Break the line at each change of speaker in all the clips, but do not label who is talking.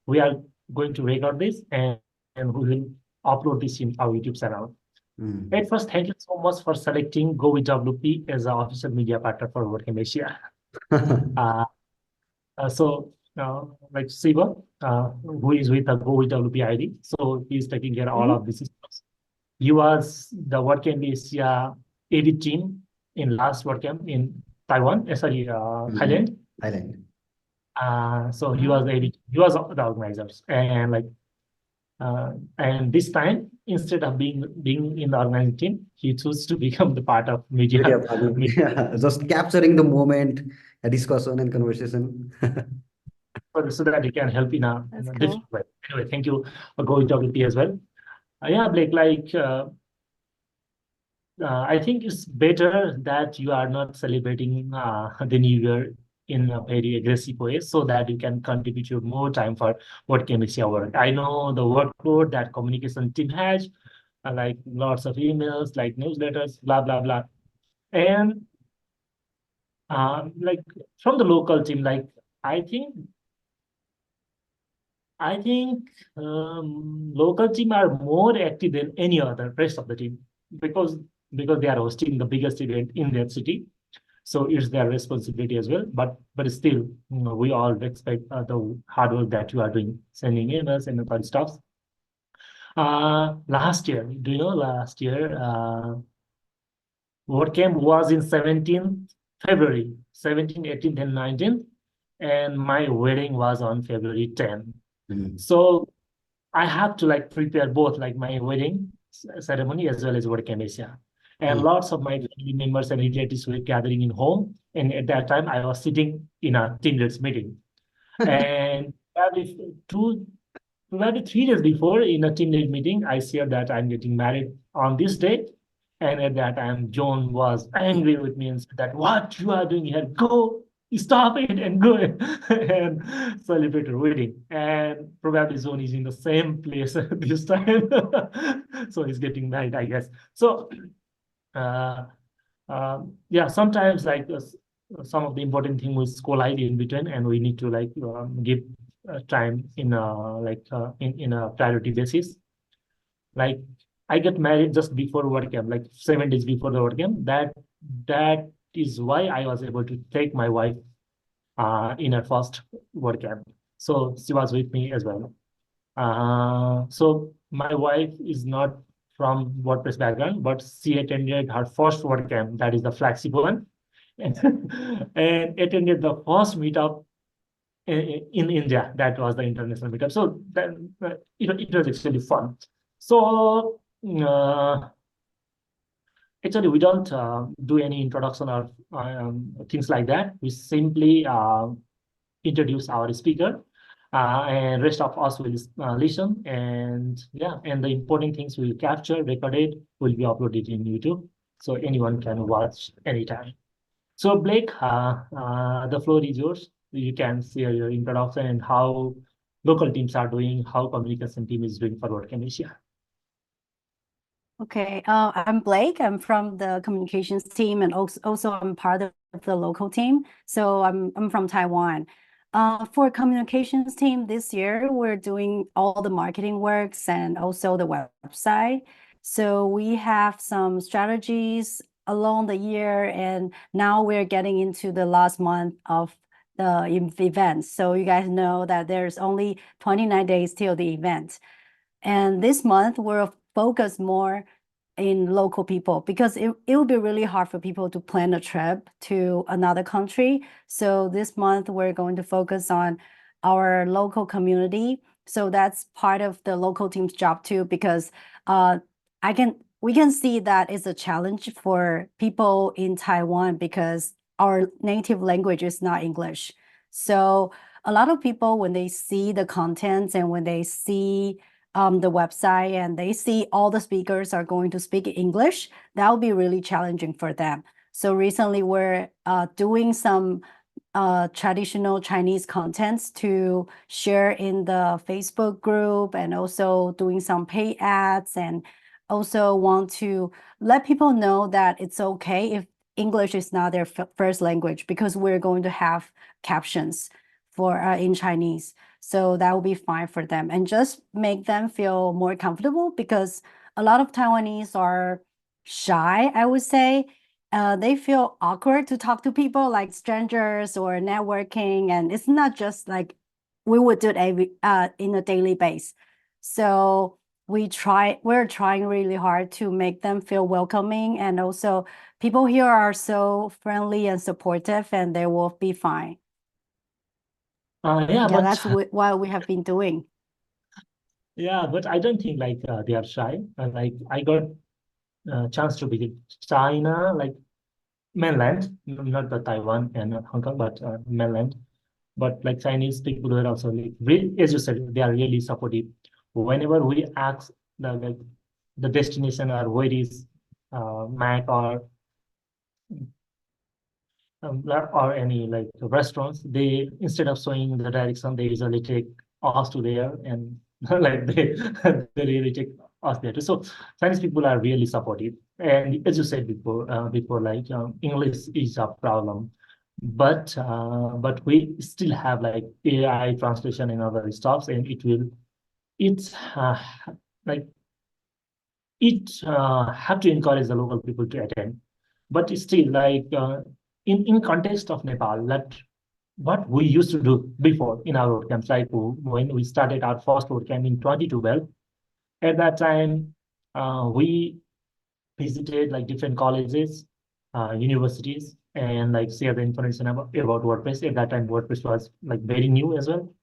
we are going to record this and we will upload this in our YouTube channel. At first, thank you so much for selecting Go with WP as our official media partner for WordCamp Asia. Like Siva, who is with the Go with WP ID, so he's taking care of all of this stuff. He was the WordCamp Asia edit team in last WordCamp in Taiwan, Thailand. So he was the edit, he was the organizers, and this time, instead of being in the organizing team, he chose to become the part of media.
Yeah, just capturing the moment, a discussion and conversation.
So that he can help in a
That's cool.
different way. Anyway, thank you for going to WP as well. Yeah, Blake, I think it's better that you are not celebrating the New Year in a very aggressive way, so that you can contribute your more time for WordCamp Asia work. I know the workload that communication team has, like lots of emails, like newsletters, blah, blah, blah. And like from the local team, like I think local team are more active than any other rest of the team because they are hosting the biggest event in their city. So it's their responsibility as well. But still, we all respect the hard work that you are doing, sending emails and other stuff. Last year, do you know last year, WordCamp was in 17th February, 17th, 18th, and 19th, and my wedding was on February 10th. So I have to like prepare both like my wedding ceremony as well as WordCamp Asia. And lots of my family members and relatives were gathering in home. And at that time, I was sitting in a team leaders meeting. And probably 3 days before in a team lead meeting, I shared that I'm getting married on this date. And at that time, John was angry with me and said that, what you are doing here, go, stop it and go and celebrate your wedding. And probably John is in the same place this time. So he's getting married, I guess. So yeah, sometimes like some of the important thing will collide in between, and we need to like give time in a priority basis. Like I get married just before WordCamp, like 7 days before the WordCamp. That is why I was able to take my wife in her first WordCamp. So she was with me as well. So my wife is not from WordPress background, but she attended her first WordCamp, that is the flagship one, and attended the first meetup in India. That was the international meetup. So that it was actually fun. So actually, we don't do any introduction or things like that. We simply introduce our speaker. And rest of us will listen, and yeah, and the important things will capture, recorded, will be uploaded in YouTube, so anyone can watch anytime. So Blake, the floor is yours. You can share your introduction and how local teams are doing, how communication team is doing for WordCamp Asia.
Okay, I'm Blake. I'm from the communications team, and also I'm part of the local team. So I'm from Taiwan. For communications team this year, we're doing all the marketing works and also the website. So we have some strategies along the year, and now we're getting into the last month of the event. So you guys know that there's only 29 days till the event. And this month we're focused more in local people because it will be really hard for people to plan a trip to another country. So this month we're going to focus on our local community. So that's part of the local team's job too, because we can see that it's a challenge for people in Taiwan because our native language is not English. So a lot of people, when they see the contents and when they see the website and they see all the speakers are going to speak English, that will be really challenging for them. So recently we're doing some traditional Chinese contents to share in the Facebook group, and also doing some paid ads, and also want to let people know that it's okay if English is not their first language, because we're going to have captions for in Chinese. So that will be fine for them, and just make them feel more comfortable, because a lot of Taiwanese are shy, I would say. They feel awkward to talk to people like strangers or networking, and it's not just like we would do it in a daily basis. So we're trying really hard to make them feel welcoming, and also people here are so friendly and supportive, and they will be fine.
Yeah,
Yeah,
but
that's what we have been doing.
yeah, but I don't think like they are shy. Like I got a chance to visit China, like mainland, not the Taiwan and not Hong Kong, but mainland. But like Chinese people were also like, as you said, they are really supportive. Whenever we ask the destination or where is Mac or any like restaurants, they instead of showing the direction, they usually take us to there, and like they really take us there too. So Chinese people are really supportive, and as you said before like English is a problem, but we still have like AI translation and other stuffs, and it's like have to encourage the local people to attend. But still, like in context of Nepal, that what we used to do before in our WordCamps, like when we started our first WordCamp in 2012, at that time, we visited like different colleges, universities, and like share the information about WordPress. At that time, WordPress was like very new as well.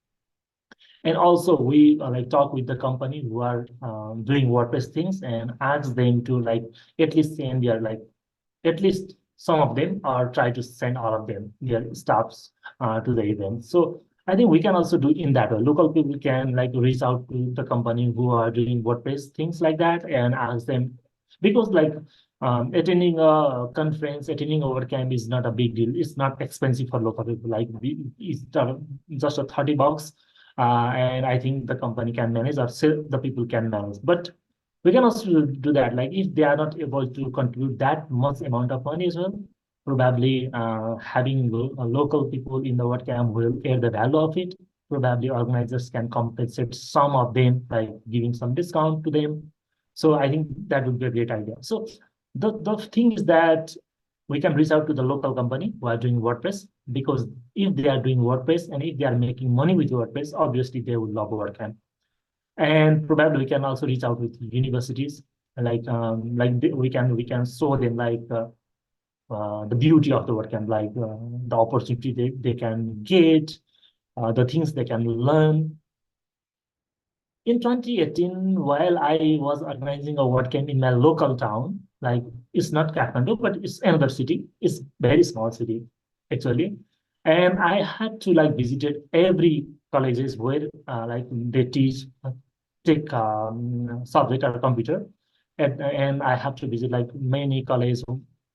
And also we like talk with the company who are doing WordPress things and ask them to like at least send their like at least some of them, or try to send all of them their staffs to the event. So I think we can also do in that way. Local people can like reach out to the company who are doing WordPress things like that and ask them, because like attending a conference, attending a WordCamp is not a big deal. It's not expensive for local people. Like it's just a $30, and I think the company can manage, or the people can manage. But we can also do that. Like if they are not able to contribute that much amount of money as well, probably having local people in the WordCamp will add the value of it. Probably organizers can compensate some of them by giving some discount to them. So I think that would be a great idea. So the thing is that we can reach out to the local company who are doing WordPress, because if they are doing WordPress and if they are making money with WordPress, obviously they would love WordCamp. And probably we can also reach out with universities, we can show them like the beauty of the WordCamp, like the opportunity they can get, the things they can learn. In 2018, while I was organizing a WordCamp in my local town, like it's not Kathmandu, but it's another city. It's very small city, actually. And I had to like visited every colleges where like they take subject or computer. And I have to visit like many colleges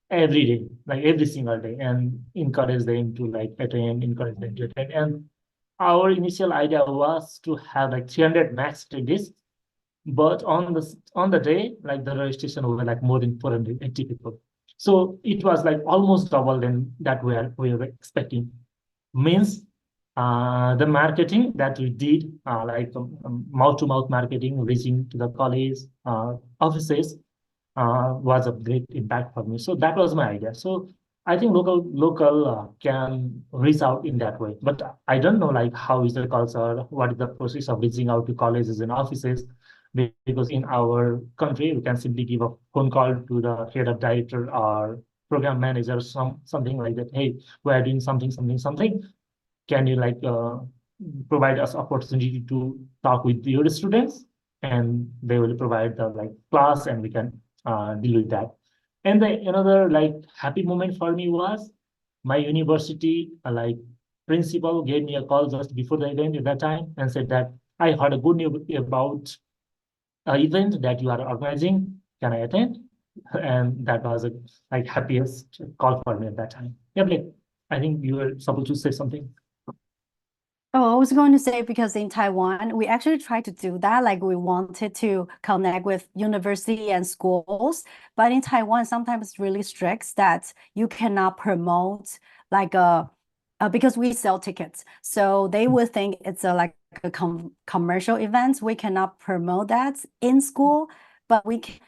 every day, like every single day, and encourage them to like attend, encourage them to attend. And our initial idea was to have like 300 max attendees, but on the day, like the registration were like more than 480 people. So it was like almost double than that we were expecting. Means the marketing that we did, like mouth-to-mouth marketing, reaching to the college offices, was a great impact for me. So that was my idea. So I think local can reach out in that way. But I don't know like how is the culture, what is the process of reaching out to colleges and offices, because in our country we can simply give a phone call to the head of director or program manager, something like that. Hey, we are doing something, something, something. Can you like provide us opportunity to talk with your students, and they will provide the like class, and we can deal with that. And another like happy moment for me was my university like principal gave me a call just before the event at that time and said that I heard a good news about an event that you are organizing. Can I attend? And that was a like happiest call for me at that time. Yeah, Blake, I think you were supposed to say something.
Oh, I was going to say, because in Taiwan, we actually tried to do that. Like we wanted to connect with university and schools, but in Taiwan, sometimes it's really strict that you cannot promote like because we sell tickets. So they would think it's like a commercial event. We cannot promote that in school, but we can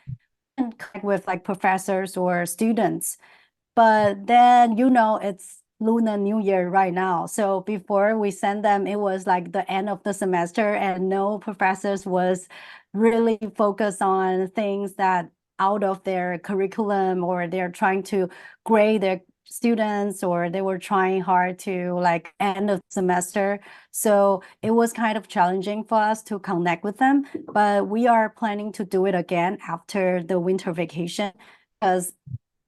connect with like professors or students. But then, it's Lunar New Year right now. So before we send them, it was like the end of the semester and no professors was really focused on things that out of their curriculum, or they're trying to grade their students, or they were trying hard to like end of semester. So it was kind of challenging for us to connect with them, but we are planning to do it again after the winter vacation, because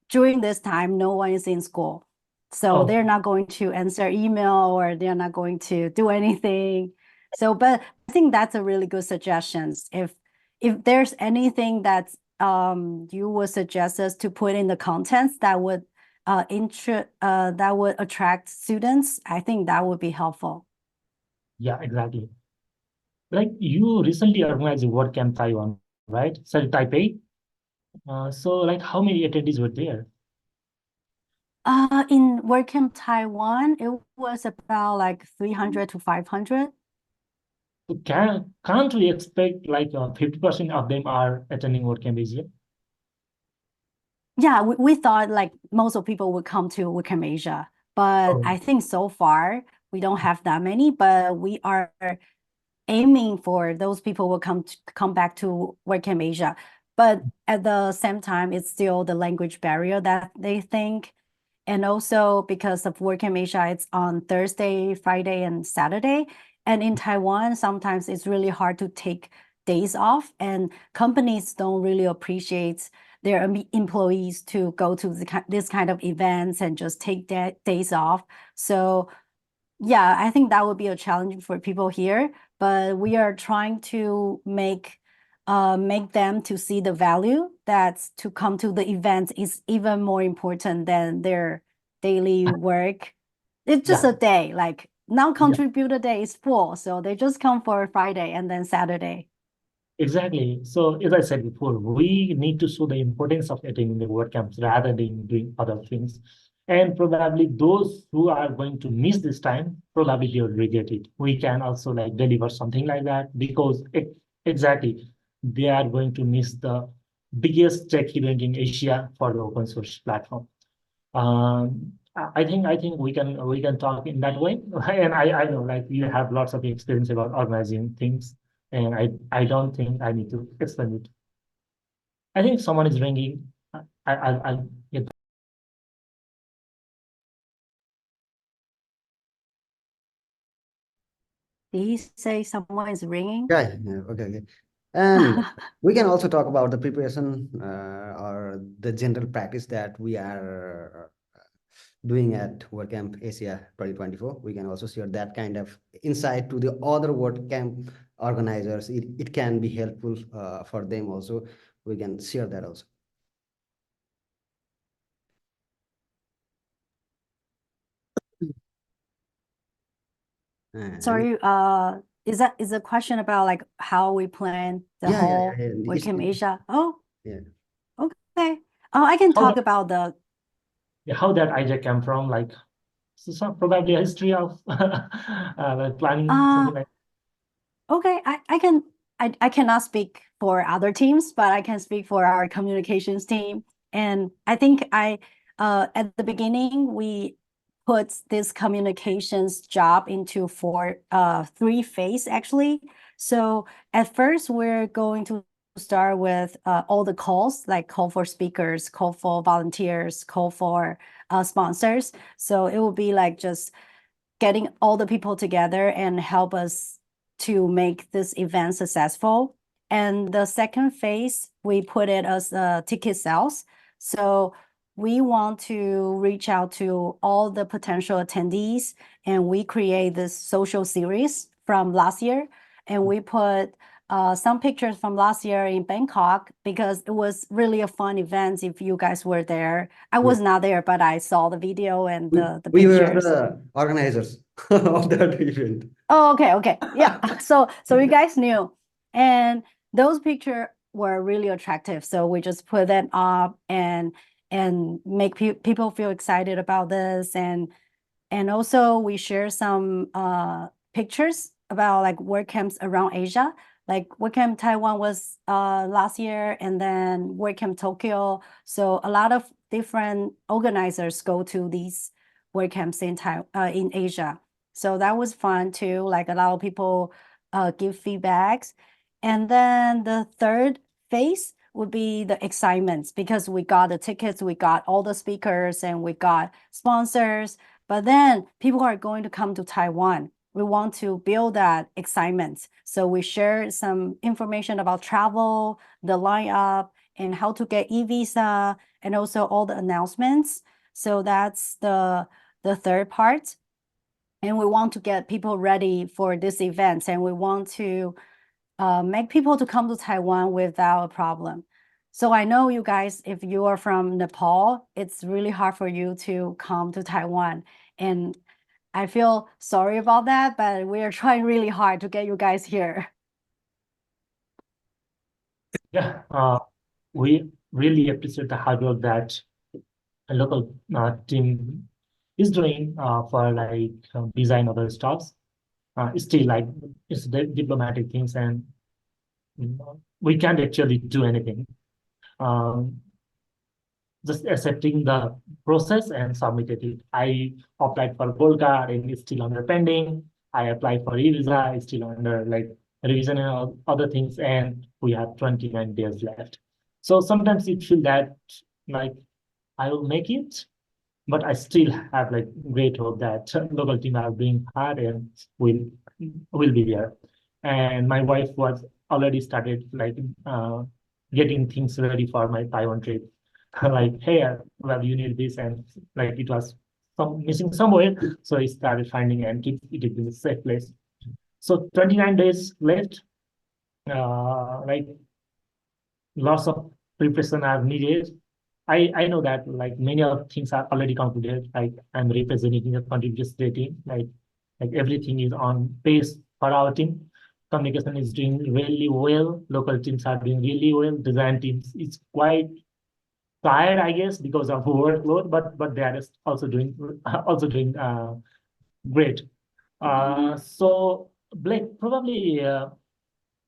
during this time, no one is in school. So they're not going to answer email, or they're not going to do anything. So, but I think that's a really good suggestion. If there's anything that you would suggest us to put in the contents that would attract students, I think that would be helpful.
Yeah, exactly. Like you recently organized a WordCamp Taiwan, right? Sorry, Taipei. So like how many attendees were there?
In WordCamp Taiwan, it was about like 300 to 500.
So can't we expect like 50% of them are attending WordCamp Asia?
Yeah, we thought like most of people would come to WordCamp Asia, but
Oh.
I think so far we don't have that many, but we are aiming for those people will come back to WordCamp Asia. But at the same time, it's still the language barrier that they think. And also because of WordCamp Asia, it's on Thursday, Friday, and Saturday. And in Taiwan, sometimes it's really hard to take days off, and companies don't really appreciate their employees to go to this kind of events and just take days off. So yeah, I think that would be a challenge for people here, but we are trying to make them to see the value that to come to the event is even more important than their daily work. It's just a day, like non-contributor day is full, so they just come for Friday and then Saturday.
Exactly. So as I said before, we need to show the importance of attending the WordCamps rather than doing other things. And probably those who are going to miss this time, probably they will regret it. We can also like deliver something like that because exactly they are going to miss the biggest tech event in Asia for the open source platform. I think we can talk in that way. And I know like you have lots of experience about organizing things, and I don't think I need to explain it. I think someone is ringing. I'll get.
Did he say someone is ringing?
Yeah, okay. And we can also talk about the preparation or the general practice that we are doing at WordCamp Asia 2024. We can also share that kind of insight to the other WordCamp organizers. It can be helpful for them also. We can share that also.
Sorry, is a question about like how we plan the whole WordCamp Asia? Oh,
yeah.
Okay. Oh, I can
How
talk
that,
about the
how that idea came from, like so probably a history of like planning something like.
okay, I cannot speak for other teams, but I can speak for our communications team. And I think at the beginning we put this communications job into three phase actually. So at first we're going to start with all the calls, like call for speakers, call for volunteers, call for sponsors. So it will be like just getting all the people together and help us to make this event successful. And the second phase, we put it as ticket sales. So we want to reach out to all the potential attendees, and we create this social series from last year. And we put some pictures from last year in Bangkok because it was really a fun event if you guys were there. I was not there, but I saw the video and the
We were
pictures.
the organizers of that event.
Oh, okay. Yeah. So you guys knew. And those pictures were really attractive. So we just put them up and make people feel excited about this. And And also we share some pictures about like WordCamps around Asia. Like WordCamp Taiwan was last year, and then WordCamp Tokyo. So a lot of different organizers go to these WordCamps in Asia. So that was fun too. Like a lot of people give feedbacks. And then the third phase would be the excitements, because we got the tickets, we got all the speakers, and we got sponsors. But then people are going to come to Taiwan. We want to build that excitement. So we share some information about travel, the lineup, and how to get eVisa, and also all the announcements. So that's the third part. And we want to get people ready for this event, and we want to make people to come to Taiwan without a problem. So I know you guys, if you are from Nepal, it's really hard for you to come to Taiwan. And I feel sorry about that, but we are trying really hard to get you guys here.
Yeah, we really appreciate the hard work that a local team is doing for like visa and other stuffs. Still, like it's diplomatic things, and we can't actually do anything. Just accepting the process and submitted it. I applied for gold card and it's still under pending. I applied for eVisa, it's still under like revision and other things, and we have 29 days left. So sometimes it feels that like I will make it, but I still have like great hope that local team are doing hard and will be there. And my wife was already started like getting things ready for my Taiwan trip. Like, hey, well, you need this, and like it was missing somewhere, so I started finding and keep it in a safe place. So 29 days left. Like lots of preparation are needed. I know that like many of things are already concluded. Like I'm representing the contributors team. Like everything is on pace for our team. Communication is doing really well. Local teams are doing really well. Design teams is quite tired, I guess, because of workload, but they are also doing great. So Blake, probably I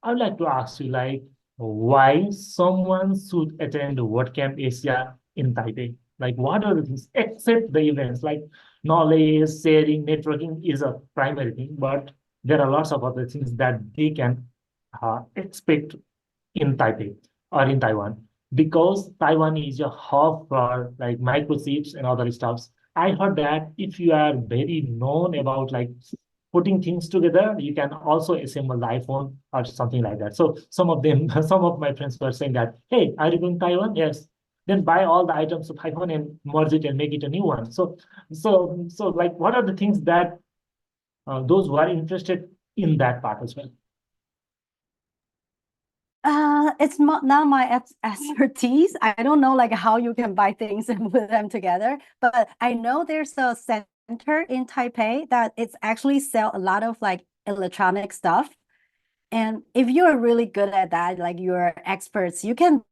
would like to ask you like why someone should attend WordCamp Asia in Taipei. Like what are the things except the events like knowledge sharing, networking is a primary thing, but there are lots of other things that they can expect in Taipei or in Taiwan, because Taiwan is a hub for like microchips and other stuffs. I heard that if you are very known about like putting things together, you can also assemble the iPhone or something like that. So some of them, some of my friends were saying that, hey, are you going to Taiwan? Yes. Then buy all the items of iPhone and merge it and make it a new one. So like, what are the things that those who are interested in that part as well?
It's not my expertise. I don't know like how you can buy things and put them together, but I know there's a center in Taipei that it's actually sell a lot of like electronic stuff. And if you're really good at that, like you're experts, you can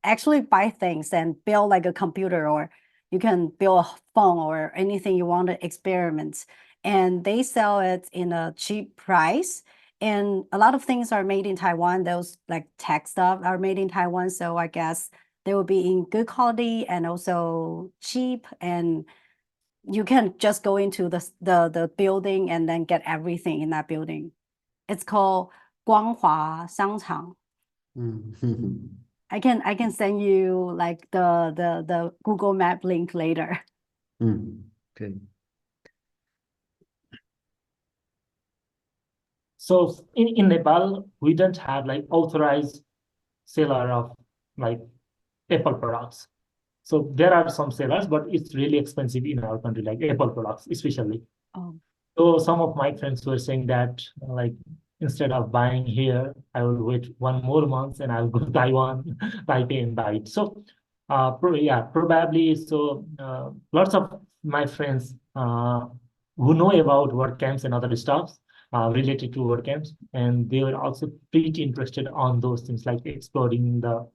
actually buy things and build like a computer, or you can build a phone or anything you want to experiment. And they sell it in a cheap price. And a lot of things are made in Taiwan. Those like tech stuff are made in Taiwan. So I guess they will be in good quality and also cheap. And you can just go into the building and then get everything in that building. It's called 光华商场. I can send you like the Google Map link later.
Okay.
So in Nepal, we don't have like authorized seller of like Apple products. So there are some sellers, but it's really expensive in our country, like Apple products, especially.
Oh.
So some of my friends were saying that like instead of buying here, I will wait 1 more month and I'll go to Taiwan, Taipei and buy it. So probably. So lots of my friends who know about WordCamps and other stuff related to WordCamps, and they were also pretty interested on those things like exploring the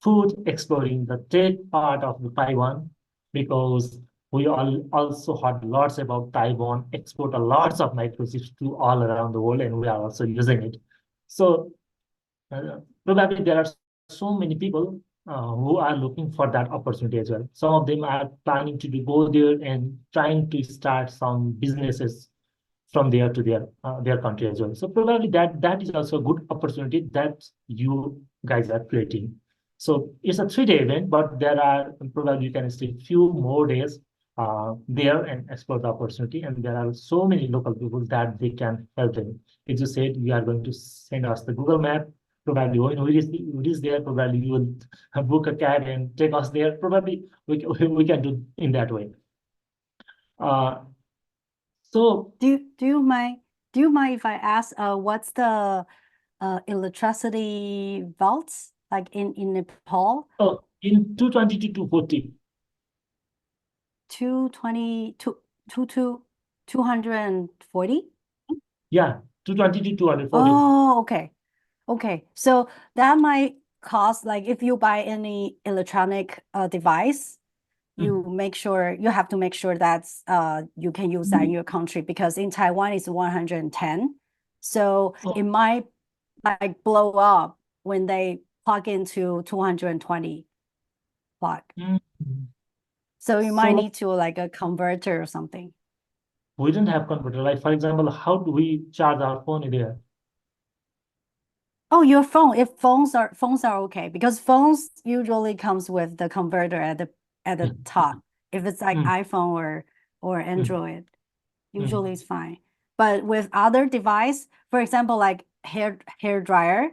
food, exploring the tech part of the Taiwan, because we all also heard lots about Taiwan export a lots of microchips to all around the world, and we are also using it. So probably there are so many people who are looking for that opportunity as well. Some of them are planning to go there and trying to start some businesses from there to their country as well. So probably that is also a good opportunity that you guys are creating. So it's a 3-day event, but there are probably you can stay few more days there and explore the opportunity. And there are so many local people that they can help them. As you said, we are going to send us the Google Map. Probably when we reach there, probably you will book a cab and take us there. Probably we can do in that way. So
Do you mind if I ask what's the electricity volts like in Nepal?
in 220 to 240.
220 to 240?
Yeah, 220 to 240.
Oh, okay. Okay. So that might cost, like if you buy any electronic device, you have to make sure that you can use that in your country, because in Taiwan it's 110. So it might like blow up when they plug into 220 plug. So you might need to like a converter or something.
We don't have converter. Like for example, how do we charge our phone there?
Oh, your phone. If phones are okay, because phones usually comes with the converter at the top. If it's like iPhone or Android, usually it's fine. But with other device, for example, like hair dryer,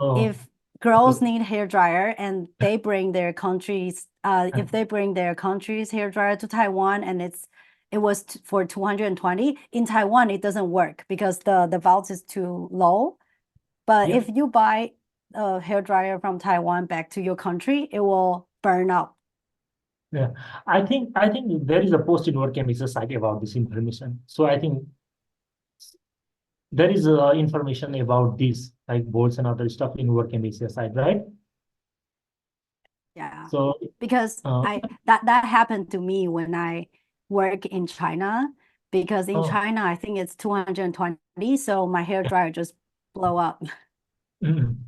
if girls need hair dryer and they bring their countries, if they bring their country's hair dryer to Taiwan and it was for 220, in Taiwan it doesn't work because the volts is too low. But if you buy a hair dryer from Taiwan back to your country, it will burn up.
Yeah, I think there is a post in WordCamp Asia site about this information. So I think there is information about this, like boards and other stuff in WordCamp Asia site, right?
Yeah.
So
because that happened to me when I work in China, because in China I think it's 220, so my hair dryer just blow up.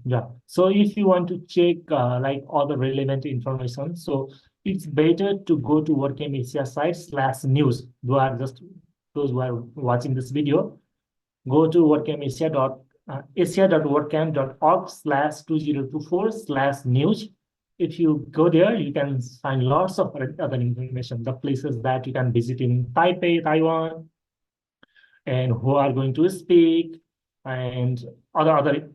Yeah. So if you want to check like all the relevant information, so it's better to go to WordCamp Asia site /news. Those who are watching this video, go to WordCamp asia.wordcamp.org/2024/news. If you go there, you can find lots of other information, the places that you can visit in Taipei, Taiwan, and who are going to speak, and other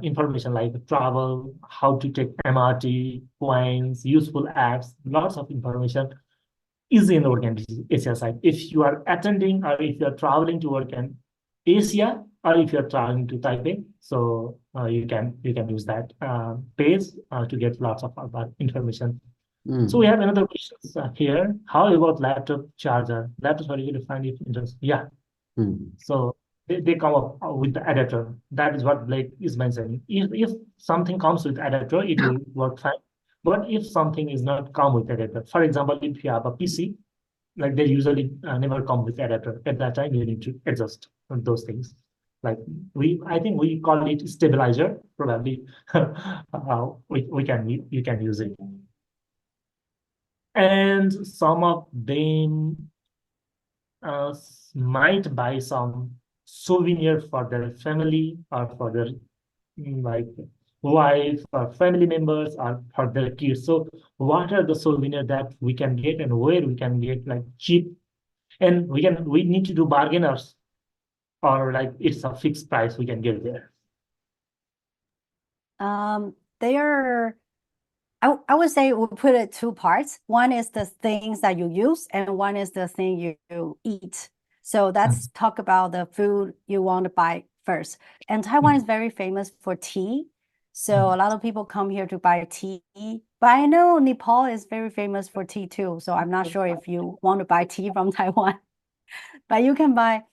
information like travel, how to take MRT, coins, useful apps, lots of information is in the WordCamp Asia site. If you are attending or if you are traveling to WordCamp Asia, or if you're traveling to Taipei, so you can use that page to get lots of other information. So we have another question here. How about laptop charger? Laptops are you to find it interesting? Yeah. So they come up with the adapter. That is what Blake is mentioning. If something comes with adapter, it will work fine. But if something is not come with adapter, for example, if you have a PC, like they usually never come with adapter. At that time, you need to adjust those things. Like I think we call it stabilizer. Probably you can use it. And some of them might buy some souvenir for their family or for their like wife or family members or for their kids. So what are the souvenirs that we can get and where we can get like cheap? And we need to do bargainers, or like it's a fixed price we can get there.
They are, I would say we'll put it two parts. One is the things that you use, and one is the thing you eat. So let's talk about the food you want to buy first. And Taiwan is very famous for tea. So a lot of people come here to buy tea. But I know Nepal is very famous for tea too. So I'm not sure if you want to buy tea from Taiwan. But you can buy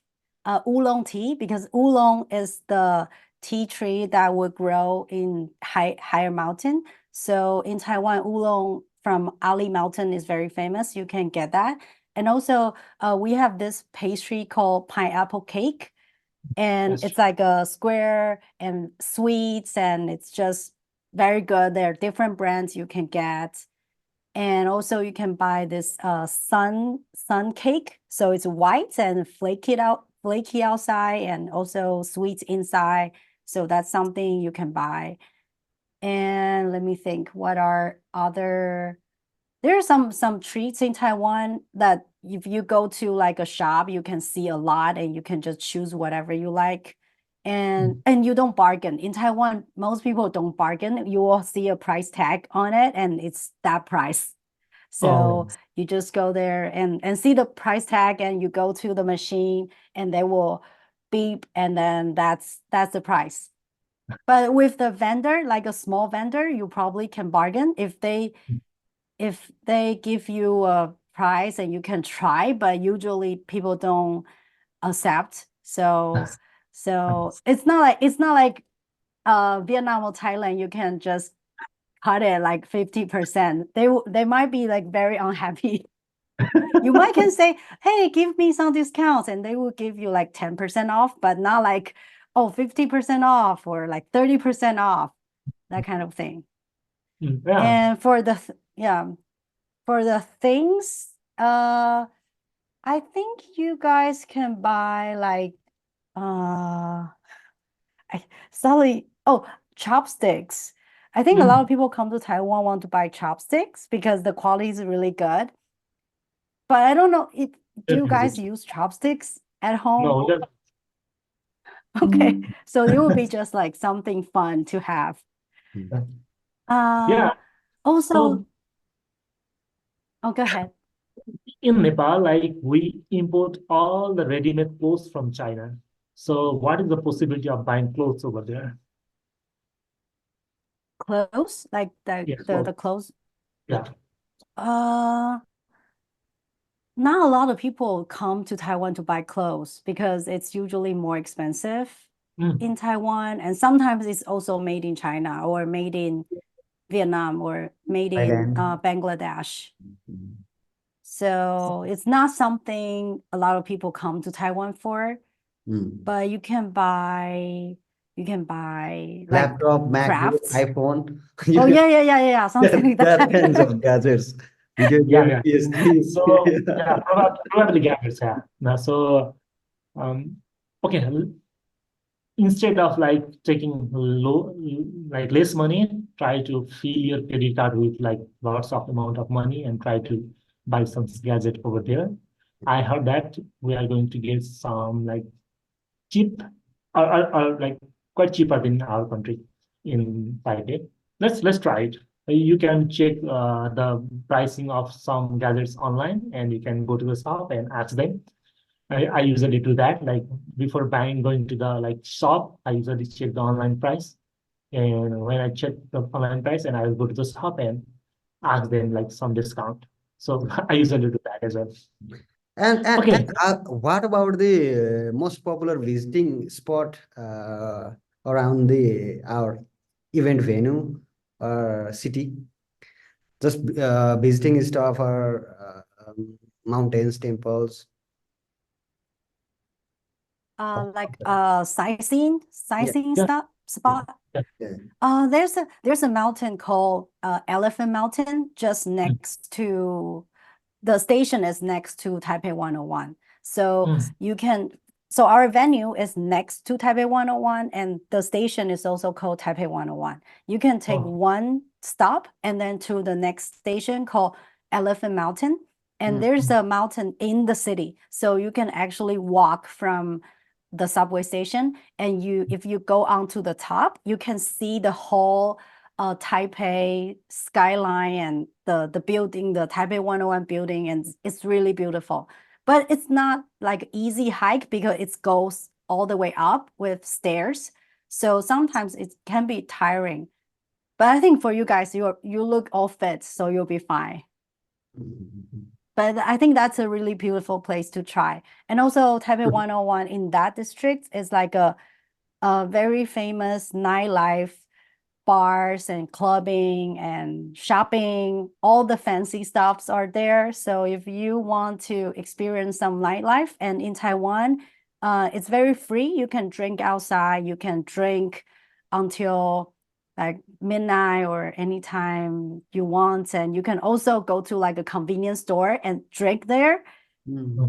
oolong tea, because oolong is the tea tree that would grow in higher mountain. So in Taiwan, oolong from Ali Mountain is very famous. You can get that. And also, we have this pastry called pineapple cake, and
That's
it's like a square and sweets, and it's just very good. There are different brands you can get. And also you can buy this sun cake. So it's white and flaky outside and also sweet inside. So that's something you can buy. And let me think, what are other, there are some treats in Taiwan that if you go to like a shop, you can see a lot and you can just choose whatever you like. And you don't bargain. In Taiwan, most people don't bargain. You will see a price tag on it and it's that price. So
yes.
you just go there and see the price tag and you go to the machine and they will beep and then that's the price. But with the vendor, like a small vendor, you probably can bargain if they give you a price and you can try, but usually people don't accept. So it's not like Vietnam or Thailand, you can just cut it like 50%. They might be like very unhappy. You might can say, hey, give me some discounts, and they will give you like 10% off, but not like, oh, 50% off or like 30% off, that kind of thing.
Yeah.
And for the things, I think you guys can buy like chopsticks. I think a lot of people come to Taiwan want to buy chopsticks because the quality is really good. But I don't know if do you guys use chopsticks at home?
No, that,
Okay, so it would be just like something fun to have.
yeah.
Also,
So
oh, go ahead.
in Nepal, like we import all the ready-made clothes from China. So what is the possibility of buying clothes over there?
Clothes, like
Yeah,
the clothes.
yeah.
Not a lot of people come to Taiwan to buy clothes because it's usually more expensive in Taiwan, and sometimes it's also made in China or made in Vietnam or made in Bangladesh. So it's not something a lot of people come to Taiwan for, but you can buy like
Laptop, MacBook,
crafts.
iPhone.
Oh yeah, something like
That
that.
kinds of gadgets. Video game, PS3.
So yeah, probably gadgets. Yeah. Now, so okay. Instead of like taking like less money, try to fill your credit card with like lots of amount of money and try to buy some gadget over there. I heard that we are going to get some like cheap or like quite cheaper than our country in Taipei. Let's try it. You can check the pricing of some gadgets online, and you can go to the shop and ask them. I usually do that. Like before going to the like shop, I usually check the online price. And when I check the online price, and I will go to the shop and ask them like some discount. So I usually do that as well. Okay.
What about the most popular visiting spot around the our event venue or city? Just visiting stuff or mountains, temples.
Like sightseeing
Yeah.
spot.
Yeah.
There's a mountain called Elephant Mountain just next to the station is next to Taipei 101. So you can so our venue is next to Taipei 101 and the station is also called Taipei 101. You can take one stop and then to the next station called Elephant Mountain. And there's a mountain in the city. So you can actually walk from the subway station and if you go onto the top, you can see the whole Taipei skyline and the building, the Taipei 101 building, and it's really beautiful. But it's not like easy hike because it goes all the way up with stairs. So sometimes it can be tiring. But I think for you guys, you look all fit, so you'll be fine. But I think that's a really beautiful place to try. And also Taipei 101 in that district is like a very famous nightlife bars and clubbing and shopping, all the fancy stuffs are there. So if you want to experience some nightlife, and in Taiwan, it's very free. You can drink outside, you can drink until like midnight or anytime you want. And you can also go to like a convenience store and drink there.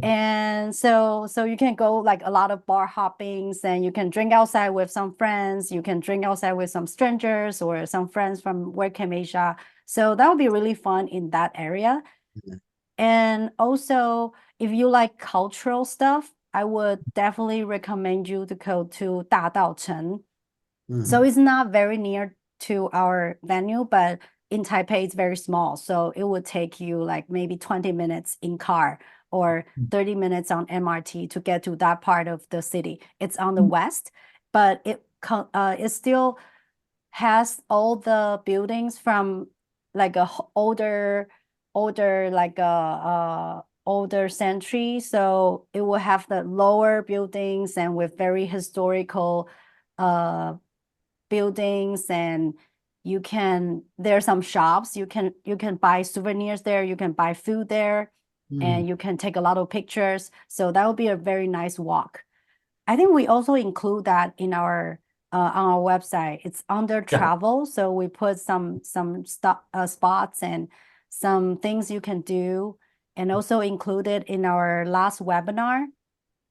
And so you can go like a lot of bar hoppings, and you can drink outside with some friends. You can drink outside with some strangers or some friends from WordCamp Asia. So that would be really fun in that area. And also, if you like cultural stuff, I would definitely recommend you to go to Cheng. So it's not very near to our venue, but in Taipei, it's very small. So it would take you like maybe 20 minutes in car or 30 minutes on MRT to get to that part of the city. It's on the west, but it still has all the buildings from like a older century. So it will have the lower buildings and with very historical buildings, and there are some shops. You can buy souvenirs there, you can buy food there, and you can take a lot of pictures. So that would be a very nice walk. I think we also include that in our on our website. It's under travel, so we put some spots and some things you can do, and also included in our last webinar.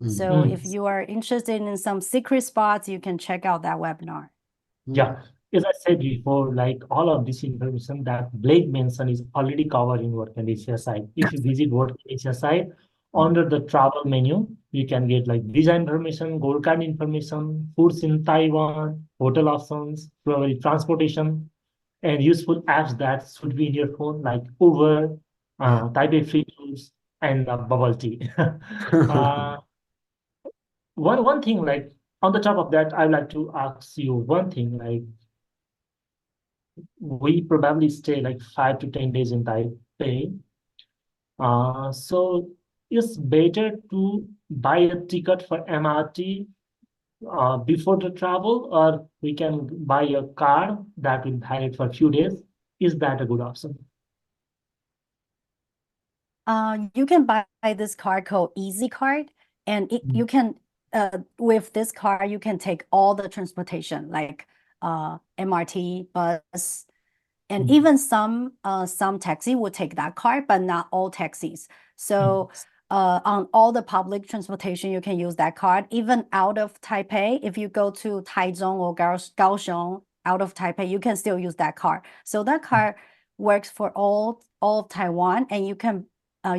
So if you are interested in some secret spots, you can check out that webinar.
Yeah, as I said before, like all of this information that Blake mentioned is already covered in WordCamp Asia site. If you visit WordCamp Asia site, under the travel menu, you can get like visa information, gold card information, foods in Taiwan, hotel options, probably transportation, and useful apps that should be in your phone, like Uber, Taipei free tours, and bubble tea. One thing, like on the top of that, I'd like to ask you one thing, like we probably stay like 5 to 10 days in Taipei. So it's better to buy a ticket for MRT before the travel, or we can buy a card that will valid for a few days. Is that a good option?
You can buy this card called Easy Card, and you can with this card you can take all the transportation like MRT, bus, and even some taxi will take that card, but not all taxis. So on all the public transportation, you can use that card. Even out of Taipei, if you go to Taichung or Kaohsiung out of Taipei, you can still use that card. So that card works for all of Taiwan, and you can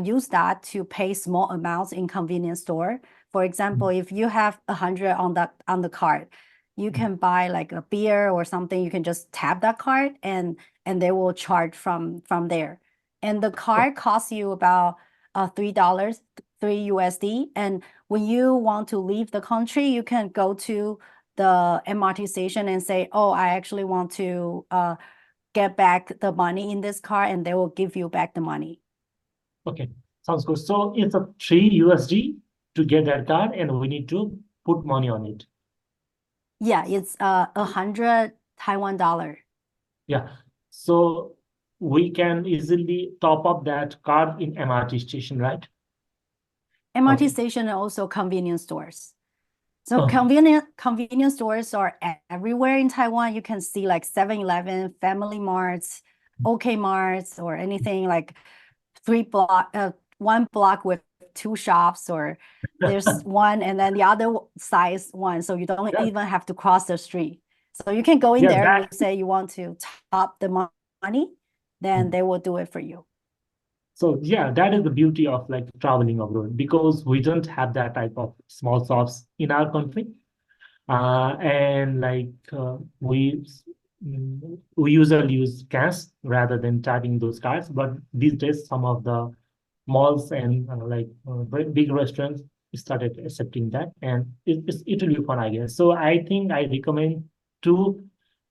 use that to pay small amounts in convenience store. For example, if you have 100 on the card, you can buy like a beer or something. You can just tap that card, and they will charge from there. And the card costs you about $3, $3 USD. And when you want to leave the country, you can go to the MRT station and say, oh, I actually want to get back the money in this card, and they will give you back the money.
Okay, sounds good. So it's a 3 USD to get that card, and we need to put money on it.
Yeah, it's 100 Taiwan dollar.
Yeah, so we can easily top up that card in MRT station, right?
MRT
Okay.
station and also convenience stores. So convenience stores are everywhere in Taiwan. You can see like 7-Eleven, Family Marts, OK Marts, or anything like one block with 2 shops, or there's one and then the other size one. So you don't even have to cross the street. So you can go in there and you say you want to top the money, then they will do it for you.
So yeah, that is the beauty of like traveling abroad, because we don't have that type of small shops in our country. And like we usually use cash rather than tapping those cards. But these days, some of the malls and big restaurants started accepting that, and it will be fun, I guess. So I think I recommend to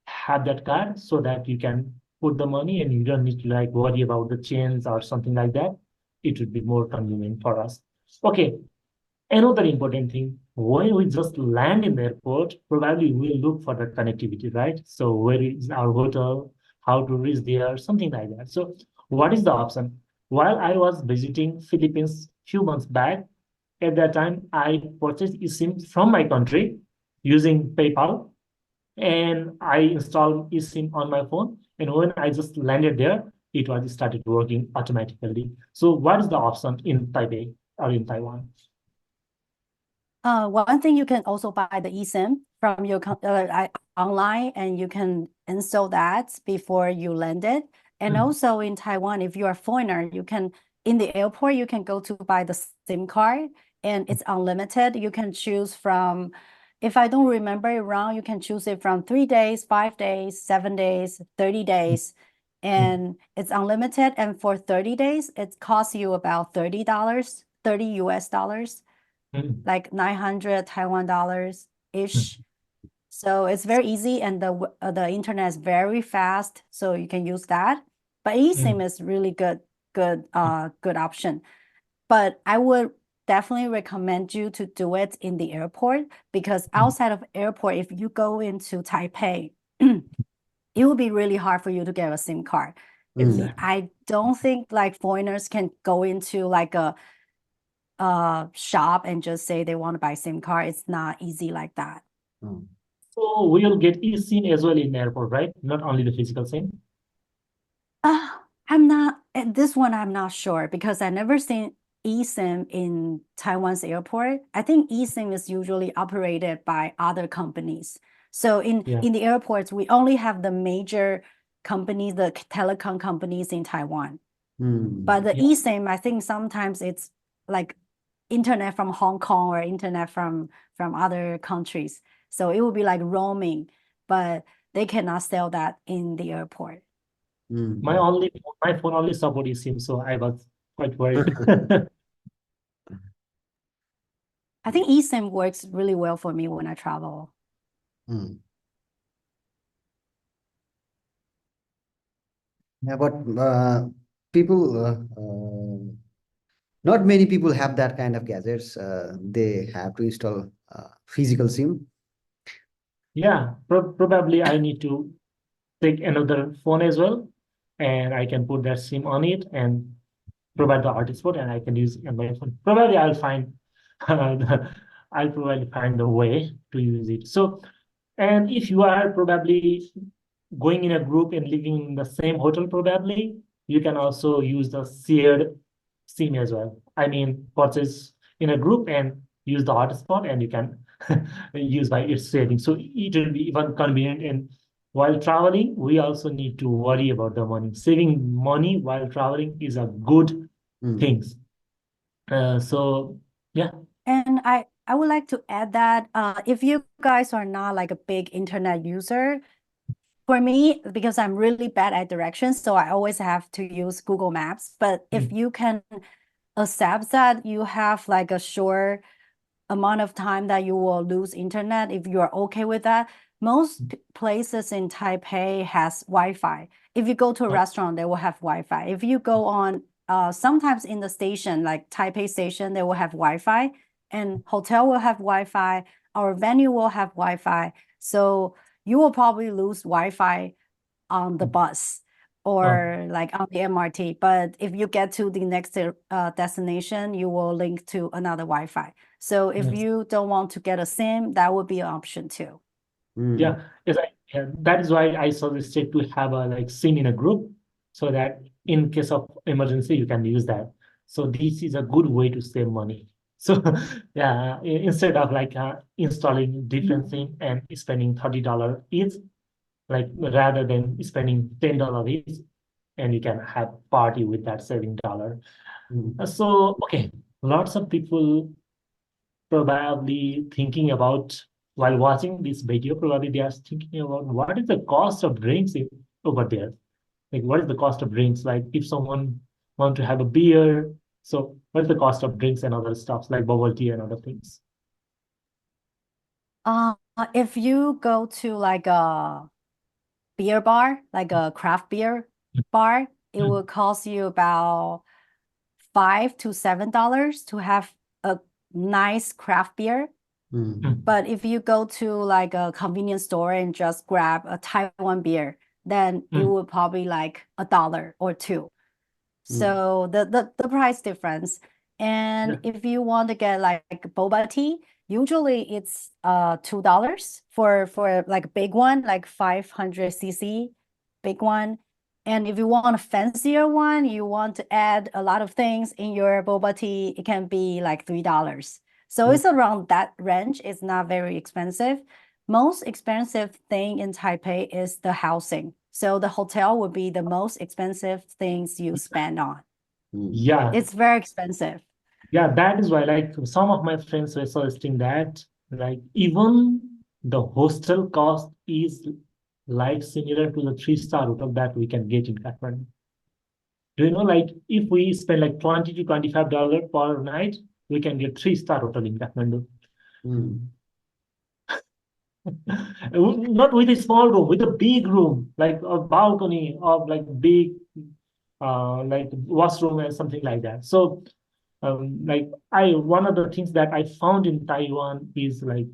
have that card so that you can put the money and you don't need to like worry about the chains or something like that. It would be more convenient for us. Okay. Another important thing, when we just land in the airport, probably we'll look for the connectivity, right? So where is our hotel, how to reach there, something like that. So what is the option? While I was visiting Philippines few months back, at that time I purchased eSIM from my country using PayPal, and I installed eSIM on my phone. And when I just landed there, it was started working automatically. So what is the option in Taipei or in Taiwan?
One thing, you can also buy the eSIM from your online, and you can install that before you landed. And also in Taiwan, if you're a foreigner, you can, in the airport, you can go to buy the SIM card, and it's unlimited. You can choose from, if I don't remember it wrong, you can choose it from 3 days, 5 days, 7 days, 30 days, and it's unlimited. And for 30 days, it costs you about $30, $30 US dollars, like 900 Taiwan dollars-ish. So it's very easy, and the internet is very fast, so you can use that. But eSIM is really good option. But I would definitely recommend you to do it in the airport, because outside of airport, if you go into Taipei, it will be really hard for you to get a SIM card. I don't think like foreigners can go into like a shop and just say they want to buy SIM card. It's not easy like that.
So we'll get eSIM as well in airport, right? Not only the physical SIM.
I'm not, at this one, I'm not sure, because I never seen eSIM in Taiwan's airport. I think eSIM is usually operated by other companies. So in the airports, we only have the major companies, the telecom companies in Taiwan. But the eSIM, I think sometimes it's like internet from Hong Kong or internet from other countries. So it will be like roaming, but they cannot sell that in the airport.
My phone only support eSIM, so I was quite worried.
I think eSIM works really well for me when I travel.
Yeah, but people, not many people have that kind of gadgets. They have to install physical SIM.
Yeah, probably I need to take another phone as well, and I can put that SIM on it and provide the hotspot, and I can use it on my phone. Probably I'll find, I'll probably find a way to use it. So, and if you are probably going in a group and living in the same hotel, probably you can also use the shared SIM as well. I mean, purchase in a group and use the hotspot, and you can use by its saving. So it will be even convenient. And while traveling, we also need to worry about the money. Saving money while traveling is a good thing. So yeah.
And I would like to add that if you guys are not like a big internet user, for me, because I'm really bad at directions, so I always have to use Google Maps. But if you can accept that you have like a short amount of time that you will lose internet, if you are okay with that, most places in Taipei has Wi-Fi. If you go to a restaurant, they will have Wi-Fi. If you go on, sometimes in the station, like Taipei station, they will have Wi-Fi, and hotel will have Wi-Fi, our venue will have Wi-Fi. So you will probably lose Wi-Fi on the bus or like on the MRT. But if you get to the next destination, you will link to another Wi-Fi. So if you don't want to get a SIM, that would be an option too.
Yeah, that is why I suggested to have a like SIM in a group, so that in case of emergency you can use that. So this is a good way to save money. So yeah, instead of like installing different SIM and spending $30 each, like rather than spending $10 each, and you can have party with that saving dollar. So okay, lots of people probably thinking about, while watching this video, probably they are thinking about what is the cost of drinks over there. Like what is the cost of drinks? Like if someone want to have a beer, so what is the cost of drinks and other stuff like bubble tea and other things?
If you go to like a beer bar, like a craft beer bar, it will cost you about $5 to $7 to have a nice craft beer. But if you go to like a convenience store and just grab a Taiwan beer, then it would probably like $1 or $2. So the price difference. And if you want to get like boba tea, usually it's $2 for like a big one, like 500cc big one. And if you want a fancier one, you want to add a lot of things in your boba tea, it can be like $3. So it's around that range. It's not very expensive. Most expensive thing in Taipei is the housing. So the hotel would be the most expensive things you spend on.
Yeah.
It's very expensive.
Yeah, that is why like some of my friends were suggesting that like even the hostel cost is like similar to the 3-star hotel that we can get in Kathmandu. Do you know, like if we spend like $20 to $25 per night, we can get 3-star hotel in Kathmandu. Not with a small room, with a big room, like a balcony of like big like washroom and something like that. So like one of the things that I found in Taiwan is like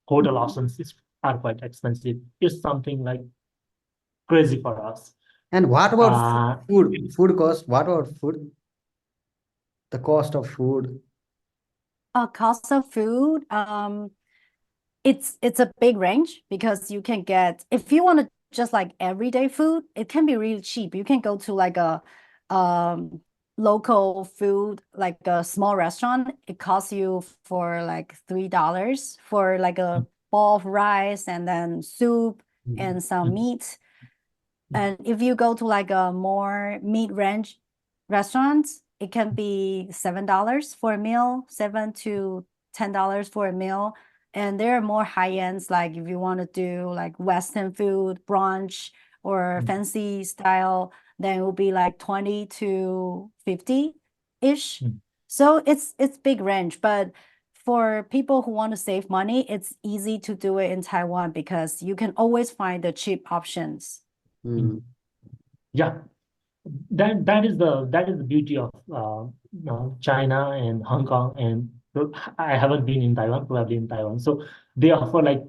hotel options are quite expensive. It's something like crazy for us.
And what about food? Food cost? What about food? The cost of food?
Cost of food, it's a big range because you can get, if you want to just like everyday food, it can be really cheap. You can go to like a local food, like a small restaurant. It costs you for like $3 for like a bowl of rice and then soup and some meat. And if you go to like a more mid-range restaurants, it can be $7 for a meal, $7 to $10 for a meal. And there are more high ends, like if you want to do like Western food, brunch, or fancy style, then it will be like 20 to 50-ish. So it's big range, but for people who want to save money, it's easy to do it in Taiwan because you can always find the cheap options.
Yeah, that is the beauty of China and Hong Kong, and I haven't been in Taiwan, probably in Taiwan. So they offer like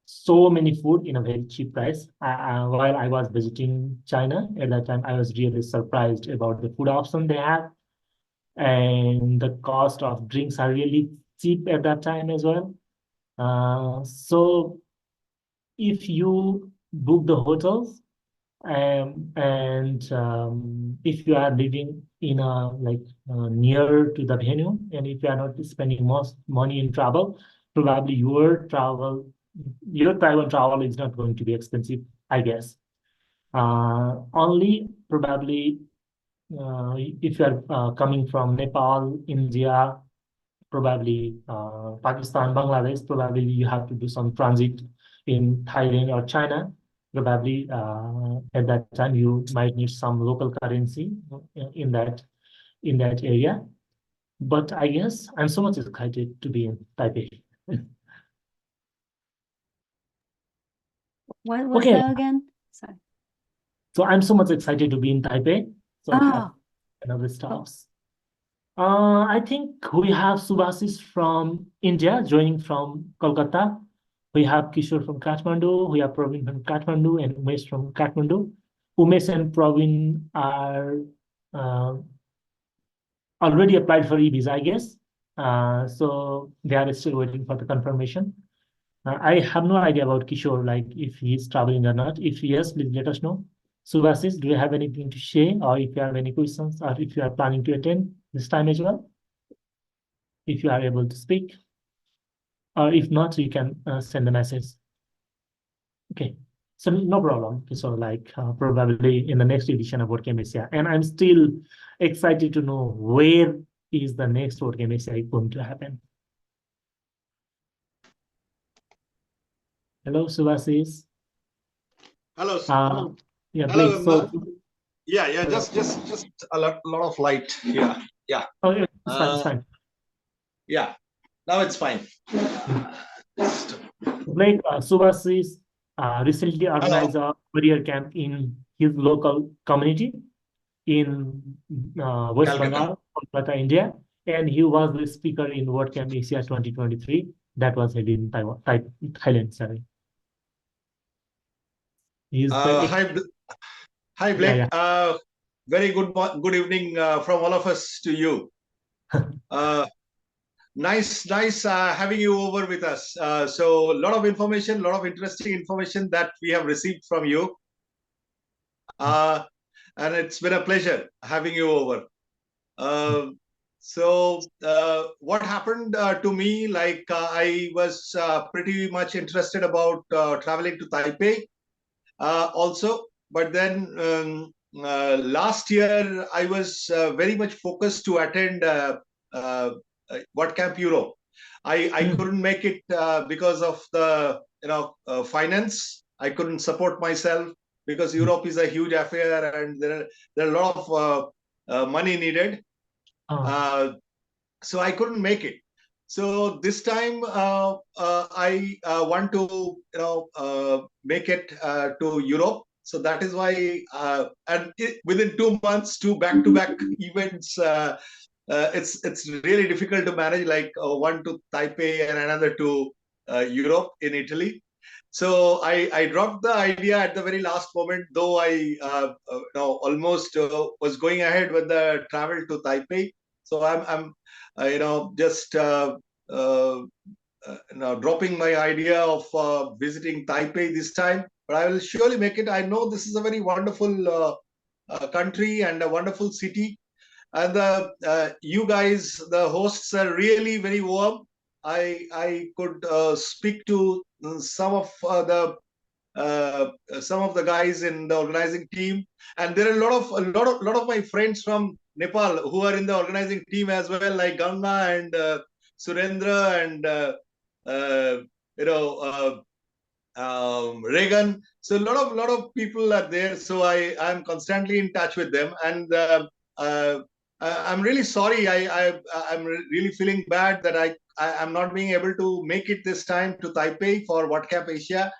so many food in a very cheap price. While I was visiting China at that time, I was really surprised about the food option they have, and the cost of drinks are really cheap at that time as well. So if you book the hotels, and if you are living in a like near to the venue, and if you are not spending most money in travel, probably your Taiwan travel is not going to be expensive, I guess. Only probably if you are coming from Nepal, India, probably Pakistan, Bangladesh, probably you have to do some transit in Thailand or China. Probably at that time you might need some local currency in that area. But I guess I'm so much excited to be in Taipei.
What was
Okay.
that again? Sorry.
So I'm so much excited to be in Taipei. So I have another stops. I think we have Subhasis from India joining from Kolkata. We have Kishore from Kathmandu. We have Praveen from Kathmandu and Umesh from Kathmandu. Umesh and Praveen are already applied for eVisa, I guess. So they are still waiting for the confirmation. I have no idea about Kishore, like if he's traveling or not. If yes, please let us know. Subhasis, do you have anything to share, or if you have any questions, or if you are planning to attend this time as well? If you are able to speak, or if not, you can send a message. Okay, so no problem. So like probably in the next edition of WordCamp Asia, and I'm still excited to know where is the next WordCamp Asia going to happen. Hello, Subhasis.
Hello.
Yeah,
Hello,
please. So
yeah, just a lot of light here. Yeah.
Oh, yeah, it's fine. It's fine.
Yeah, now it's fine.
Like Subhasis recently organized a career camp in his local community in West
Calcutta.
Bengal, Kolkata, India. and he was the speaker in WordCamp Asia 2023. That was held in Thailand. Sorry. He's the
Hi, Blake. Very good evening from all of us to you. Nice having you over with us. So a lot of information, a lot of interesting information that we have received from you. And it's been a pleasure having you over. What happened to me, like I was pretty much interested about traveling to Taipei also, but then last year I was very much focused to attend WordCamp Europe. I couldn't make it because of the finance. I couldn't support myself because Europe is a huge affair and there are a lot of money needed. So I couldn't make it. So this time I want to make it to Europe. So that is why, within 2 months, 2 back-to-back events, it's really difficult to manage, like one to Taipei and another to Europe in Italy. So I dropped the idea at the very last moment, though I almost was going ahead with the travel to Taipei. So I'm just dropping my idea of visiting Taipei this time, but I will surely make it. I know this is a very wonderful country and a wonderful city, and you guys, the hosts, are really very warm. I could speak to some of the guys in the organizing team, and there are a lot of my friends from Nepal who are in the organizing team as well, like Ganga and Surendra and Reagan. So a lot of people are there. So I'm constantly in touch with them, and I'm really sorry. I'm really feeling bad that I'm not being able to make it this time to Taipei for WordCamp Asia.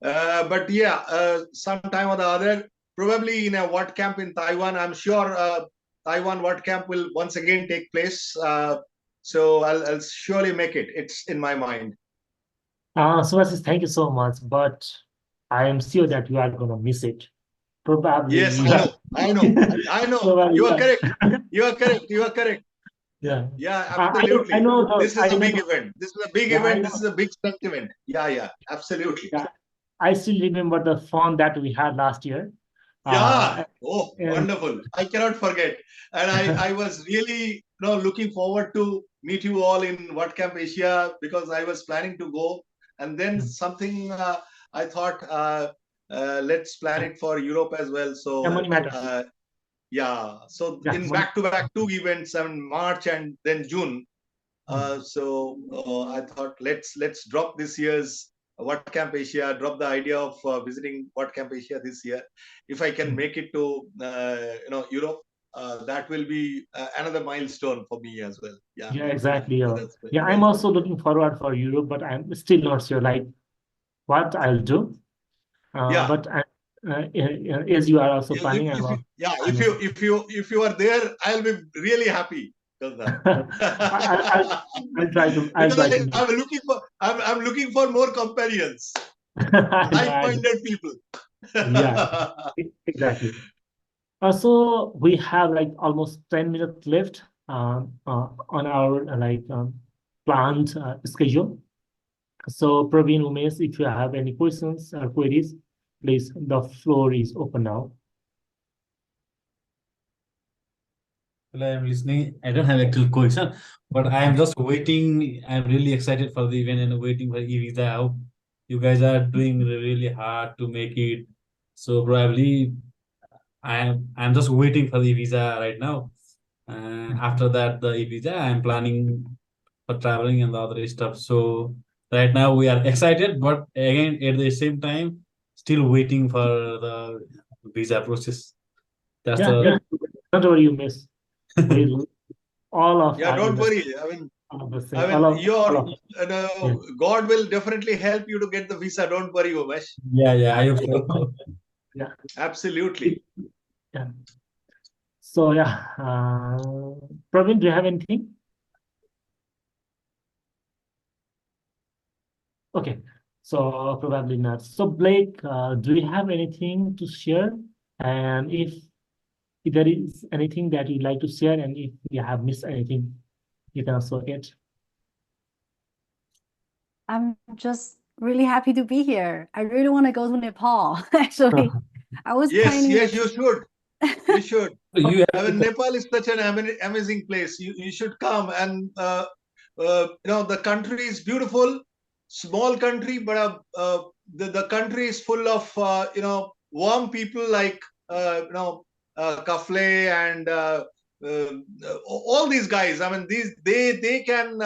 But yeah, sometime or the other, probably in a WordCamp in Taiwan, I'm sure Taiwan WordCamp will once again take place. So I'll surely make it. It's in my mind.
Subhasis, thank you so much, but I am sure that you are gonna miss it. Probably.
Yes, I know.
Probably,
You are correct. You are correct.
Yeah.
Yeah, absolutely.
I know
this is a big event. This is a big event. This is a big event. Yeah, absolutely.
Yeah. I still remember the fun that we had last year.
Yeah. Wonderful. I cannot forget. And I was really looking forward to meet you all in WordCamp Asia because I was planning to go. And then something I thought, let's plan it for Europe as well. So
money matters.
yeah. So in back-to-back 2 events in March and then June. So I thought let's drop this year's WordCamp Asia, drop the idea of visiting WordCamp Asia this year. If I can make it to Europe, that will be another milestone for me as well. Yeah,
exactly. Yeah, I'm also looking forward for Europe, but I'm still not sure like what I'll do. But as you are also planning,
if you are there, I'll be really happy.
I'll try to.
I'm looking for more companions, like-minded people.
Yeah, exactly. So we have like almost 10 minutes left on our planned schedule. So Praveen, Umesh, if you have any questions or queries, please, the floor is open now.
Well, I'm listening. I don't have actual question, but I am just waiting. I'm really excited for the event and waiting for eVisa. How you guys are doing really hard to make it. So probably I'm just waiting for the eVisa right now. After that, the eVisa, I'm planning for traveling and the other stuff. So right now we are excited, but again at the same time, still waiting for the visa process. That's
don't worry, you miss. All of
don't worry. God will definitely help you to get the visa. Don't worry, Umesh.
Yeah, I hope so.
Yeah,
absolutely.
Yeah. So yeah, Praveen, do you have anything? Okay, so probably not. So Blake, do you have anything to share? And if there is anything that you'd like to share, and if you have missed anything, you can also get.
I'm just really happy to be here. I really want to go to Nepal, actually. I was
Yes,
planning
yes,
it.
you should. You should.
So you
I
have
mean,
to
Nepal is such an amazing place. You should come, and the country is beautiful, small country, but the country is full of warm people like Kafle and all these guys. I mean, they can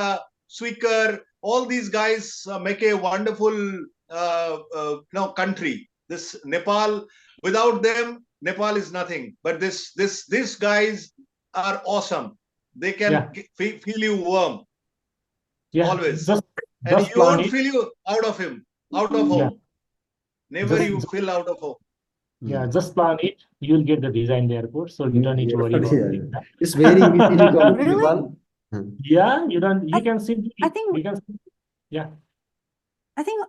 Sweaker. All these guys make a wonderful country. This Nepal, without them, Nepal is nothing. But these guys are awesome. They can feel you warm always, and
just
you
plan
won't
it.
feel you out of
Mhm.
home. Never
Just,
you
just
feel out of home.
just plan it. You'll get the visa in the airport, so you don't need to worry about it.
It's very easy to come to
Really?
Nepal.
Yeah, you can simply
I think
you can yeah.
I think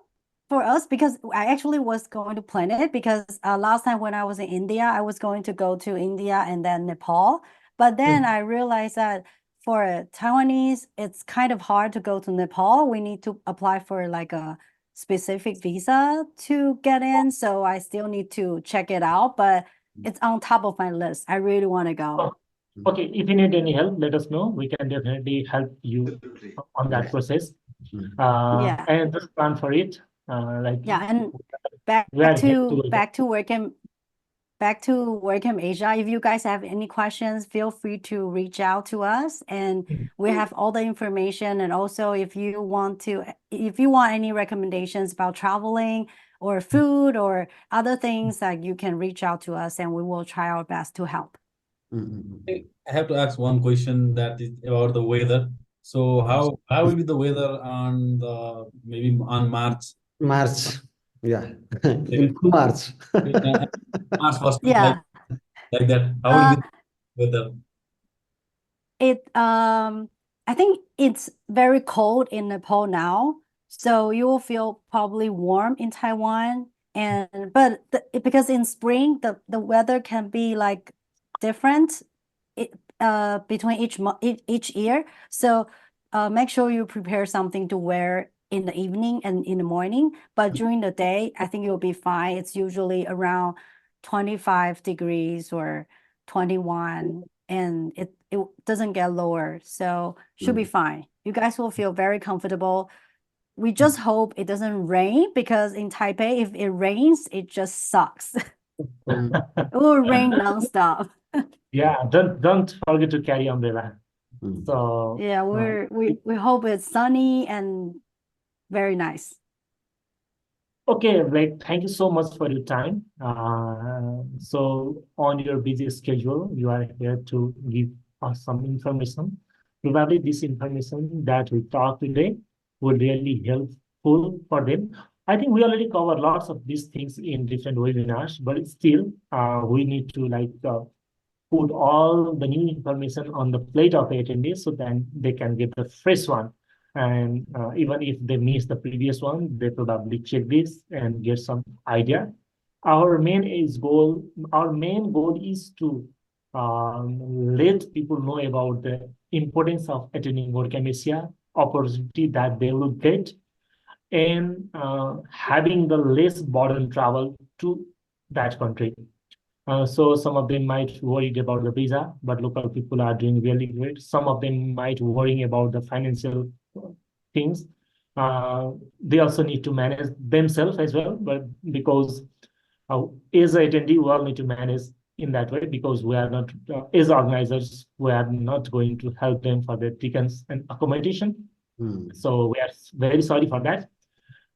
for us, because I actually was going to plan it because last time when I was in India, I was going to go to India and then Nepal. But then I realized that for Taiwanese, it's kind of hard to go to Nepal. We need to apply for like a specific visa to get in. So I still need to check it out, but it's on top of my list. I really want to go.
Okay, if you need any help, let us know. We can definitely help you
Absolutely.
on that process.
Yeah.
And just plan for it. Like
Yeah, and back
we are here
to
to
back to WordCamp Asia. If you guys have any questions, feel free to reach out to us, and we have all the information. And also, if you want any recommendations about traveling or food or other things, that you can reach out to us, and we will try our best to help.
I have to ask one question that is about the weather. So how will be the weather on maybe on March?
March. Yeah. In March.
March first week,
Yeah.
like that. How will be the weather?
I think it's very cold in Nepal now, so you will feel probably warm in Taiwan. But because in spring the weather can be like different between each year. So make sure you prepare something to wear in the evening and in the morning. But during the day, I think you'll be fine. It's usually around 25 degrees or 21, and it doesn't get lower. So should be fine. You guys will feel very comfortable. We just hope it doesn't rain, because in Taipei, if it rains, it just sucks. It will rain nonstop.
Yeah, don't forget to carry umbrella. So
Yeah, we hope it's sunny and very nice.
okay, Blake, thank you so much for your time. So on your busy schedule, you are here to give us some information. Probably this information that we talked today will really helpful for them. I think we already covered lots of these things in different webinars, but still, we need to put all the new information on the plate of attendees, so then they can get the fresh one. And even if they miss the previous one, they probably check this and get some idea. Our main goal is to let people know about the importance of attending WordCamp Asia, opportunity that they will get, and having the less burden travel to that country. So some of them might worried about the visa, but local people are doing really great. Some of them might worrying about the financial things. They also need to manage themselves as well, but because as an attendee, we all need to manage in that way, because we are not, as organizers, we are not going to help them for their tickets and accommodation. So we are very sorry for that.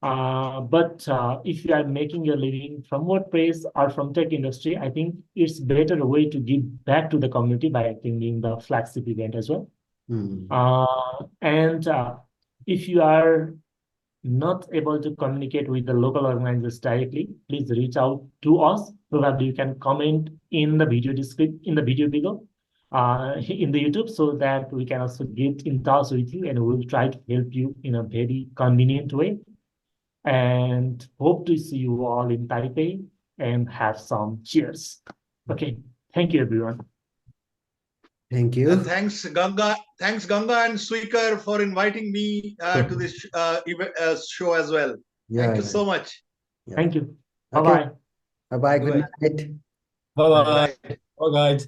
But if you are making a living from WordPress or from tech industry, I think it's better way to give back to the community by attending the flagship event as well. And if you are not able to communicate with the local organizers directly, please reach out to us. Probably you can comment in the video description, in the video below, in the YouTube, so that we can also get in touch with you, and we'll try to help you in a very convenient way. and hope to see you all in Taipei and have some cheers. Okay, thank you, everyone.
Thank you.
And thanks, Ganga and Sweaker for inviting me to this show as well. Thank you so much.
Yeah.
Thank you.
Okay.
Bye-bye.
Bye-bye. Good
Bye-bye.
night.
Bye bye. Bye guys.